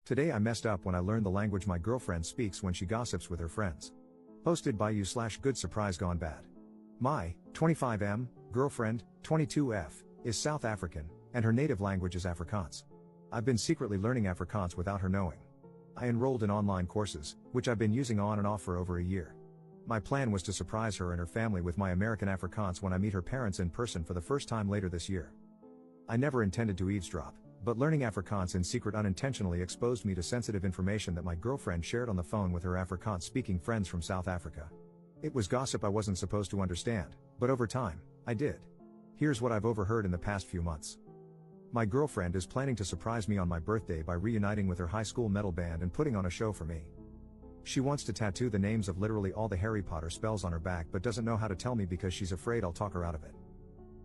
Today I messed up when I learned the language my girlfriend speaks when she gossips with her friends. Posted by you/good surprise gone bad. My 25M girlfriend, 22F, is South African, and her native language is Afrikaans. I've been secretly learning Afrikaans without her knowing. I enrolled in online courses, which I've been using on and off for over a year. My plan was to surprise her and her family with my American Afrikaans when I meet her parents in person for the first time later this year. I never intended to eavesdrop, but learning Afrikaans in secret unintentionally exposed me to sensitive information that my girlfriend shared on the phone with her Afrikaans-speaking friends from South Africa. It was gossip I wasn't supposed to understand, but over time, I did. Here's what I've overheard in the past few months. My girlfriend is planning to surprise me on my birthday by reuniting with her high school metal band and putting on a show for me. She wants to tattoo the names of literally all the Harry Potter spells on her back but doesn't know how to tell me because she's afraid I'll talk her out of it.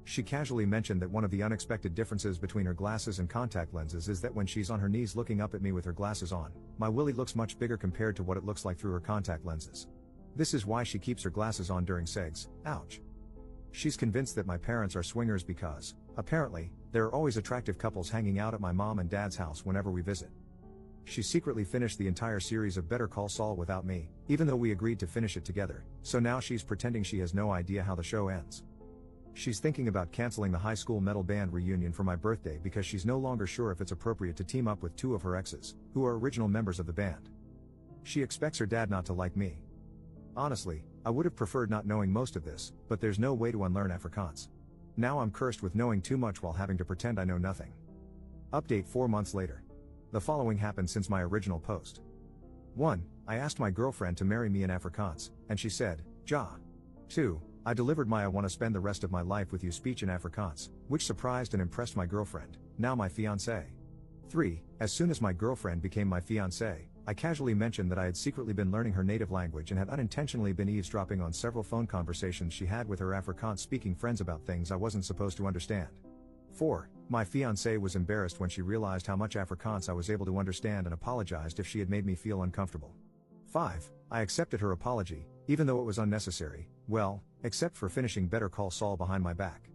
She casually mentioned that one of the unexpected differences between her glasses and contact lenses is that when she's on her knees looking up at me with her glasses on, my willy looks much bigger compared to what it looks like through her contact lenses. This is why she keeps her glasses on during segs. Ouch. She's convinced that my parents are swingers because, apparently, there are always attractive couples hanging out at my mom and dad's house whenever we visit. She secretly finished the entire series of Better Call Saul without me, even though we agreed to finish it together, so now she's pretending she has no idea how the show ends. She's thinking about canceling the high school metal band reunion for my birthday because she's no longer sure if it's appropriate to team up with two of her exes, who are original members of the band. She expects her dad not to like me. Honestly, I would have preferred not knowing most of this, but there's no way to unlearn Afrikaans. Now I'm cursed with knowing too much while having to pretend I know nothing. Update 4 months later. The following happened since my original post. 1. I asked my girlfriend to marry me in Afrikaans, and she said, ja. 2. I delivered my "I want to spend the rest of my life with you" speech in Afrikaans, which surprised and impressed my girlfriend, now my fiancée. 3. As soon as my girlfriend became my fiancée, I casually mentioned that I had secretly been learning her native language and had unintentionally been eavesdropping on several phone conversations she had with her Afrikaans-speaking friends about things I wasn't supposed to understand. 4. My fiancée was embarrassed when she realized how much Afrikaans I was able to understand and apologized if she had made me feel uncomfortable. 5. I accepted her apology, even though it was unnecessary, well, except for finishing Better Call Saul behind my back.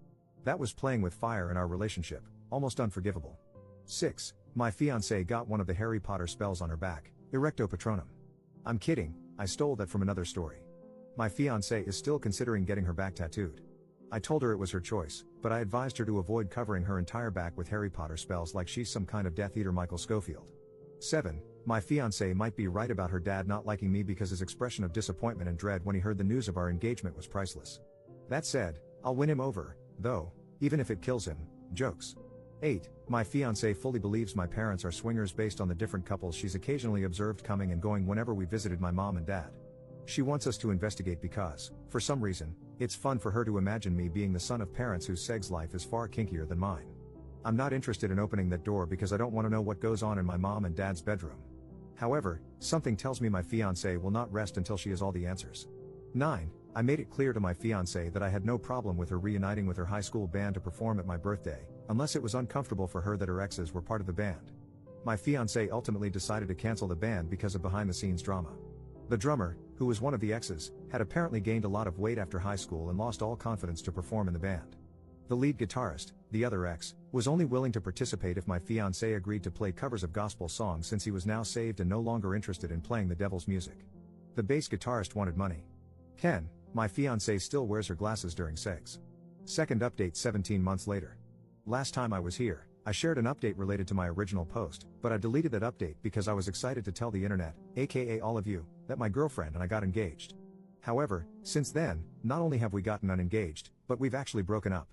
That was playing with fire in our relationship, almost unforgivable. 6. My fiancée got one of the Harry Potter spells on her back, Erecto Patronum. I'm kidding, I stole that from another story. My fiancée is still considering getting her back tattooed. I told her it was her choice, but I advised her to avoid covering her entire back with Harry Potter spells like she's some kind of Death Eater Michael Scofield. 7. My fiancé might be right about her dad not liking me because his expression of disappointment and dread when he heard the news of our engagement was priceless. That said, I'll win him over, though, even if it kills him. Jokes. 8. My fiancé fully believes my parents are swingers based on the different couples she's occasionally observed coming and going whenever we visited my mom and dad. She wants us to investigate because, for some reason, it's fun for her to imagine me being the son of parents whose sex life is far kinkier than mine. I'm not interested in opening that door because I don't want to know what goes on in my mom and dad's bedroom. However, something tells me my fiancé will not rest until she has all the answers. 9. I made it clear to my fiancé that I had no problem with her reuniting with her high school band to perform at my birthday, unless it was uncomfortable for her that her exes were part of the band. My fiancé ultimately decided to cancel the band because of behind-the-scenes drama. The drummer, who was one of the exes, had apparently gained a lot of weight after high school and lost all confidence to perform in the band. The lead guitarist, the other ex, was only willing to participate if my fiancé agreed to play covers of gospel songs since he was now saved and no longer interested in playing the devil's music. The bass guitarist wanted money. 10. My fiancé still wears her glasses during sex. Second update 17 months later. Last time I was here, I shared an update related to my original post, but I deleted that update because I was excited to tell the internet, aka all of you, that my girlfriend and I got engaged. However, since then, not only have we gotten unengaged, but we've actually broken up.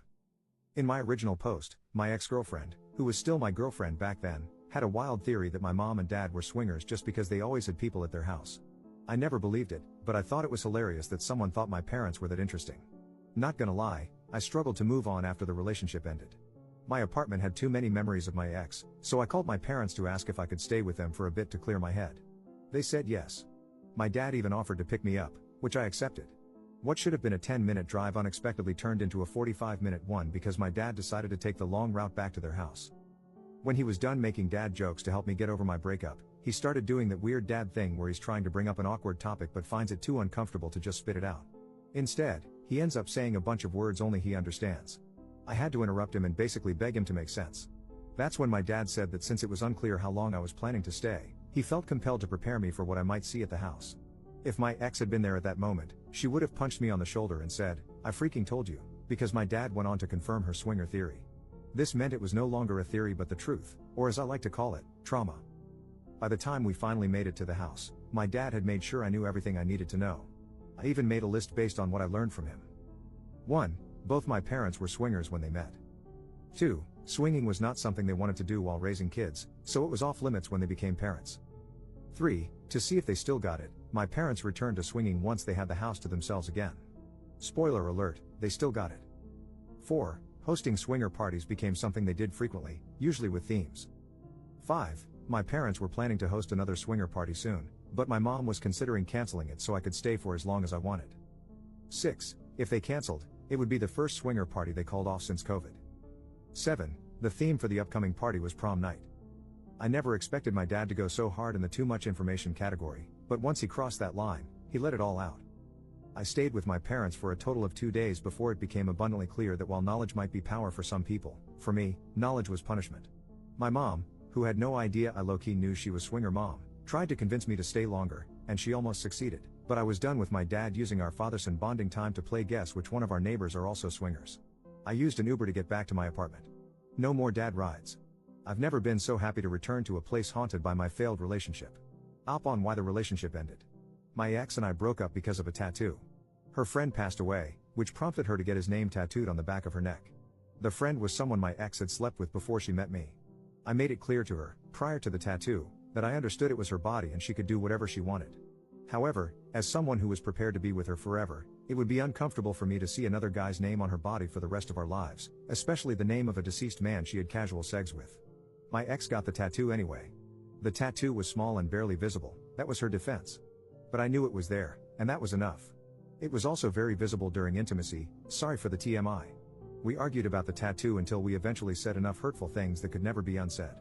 In my original post, my ex-girlfriend, who was still my girlfriend back then, had a wild theory that my mom and dad were swingers just because they always had people at their house. I never believed it, but I thought it was hilarious that someone thought my parents were that interesting. Not gonna lie, I struggled to move on after the relationship ended. My apartment had too many memories of my ex, so I called my parents to ask if I could stay with them for a bit to clear my head. They said yes. My dad even offered to pick me up, which I accepted. What should have been a 10-minute drive unexpectedly turned into a 45-minute one because my dad decided to take the long route back to their house. When he was done making dad jokes to help me get over my breakup, he started doing that weird dad thing where he's trying to bring up an awkward topic but finds it too uncomfortable to just spit it out. Instead, he ends up saying a bunch of words only he understands. I had to interrupt him and basically beg him to make sense. That's when my dad said that since it was unclear how long I was planning to stay, he felt compelled to prepare me for what I might see at the house. If my ex had been there at that moment, she would have punched me on the shoulder and said, "I freaking told you," because my dad went on to confirm her swinger theory. This meant it was no longer a theory but the truth, or as I like to call it, trauma. By the time we finally made it to the house, my dad had made sure I knew everything I needed to know. I even made a list based on what I learned from him. 1. Both my parents were swingers when they met. 2. Swinging was not something they wanted to do while raising kids, so it was off limits when they became parents. 3. To see if they still got it, my parents returned to swinging once they had the house to themselves again. Spoiler alert, they still got it. 4. Hosting swinger parties became something they did frequently, usually with themes. 5. My parents were planning to host another swinger party soon, but my mom was considering canceling it so I could stay for as long as I wanted. 6. If they canceled, it would be the first swinger party they called off since COVID. 7. The theme for the upcoming party was prom night. I never expected my dad to go so hard in the too much information category, but once he crossed that line, he let it all out. I stayed with my parents for a total of 2 days before it became abundantly clear that while knowledge might be power for some people, for me, knowledge was punishment. My mom, who had no idea I low-key knew she was swinger mom, tried to convince me to stay longer, and she almost succeeded, but I was done with my dad using our father-son bonding time to play guess which one of our neighbors are also swingers. I used an Uber to get back to my apartment. No more dad rides. I've never been so happy to return to a place haunted by my failed relationship. Up on why the relationship ended. My ex and I broke up because of a tattoo. Her friend passed away, which prompted her to get his name tattooed on the back of her neck. The friend was someone my ex had slept with before she met me. I made it clear to her, prior to the tattoo, that I understood it was her body and she could do whatever she wanted. However, as someone who was prepared to be with her forever, it would be uncomfortable for me to see another guy's name on her body for the rest of our lives, especially the name of a deceased man she had casual sex with. My ex got the tattoo anyway. The tattoo was small and barely visible, that was her defense. But I knew it was there, and that was enough. It was also very visible during intimacy, sorry for the TMI. We argued about the tattoo until we eventually said enough hurtful things that could never be unsaid.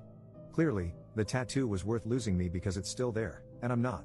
Clearly, the tattoo was worth losing me because it's still there, and I'm not.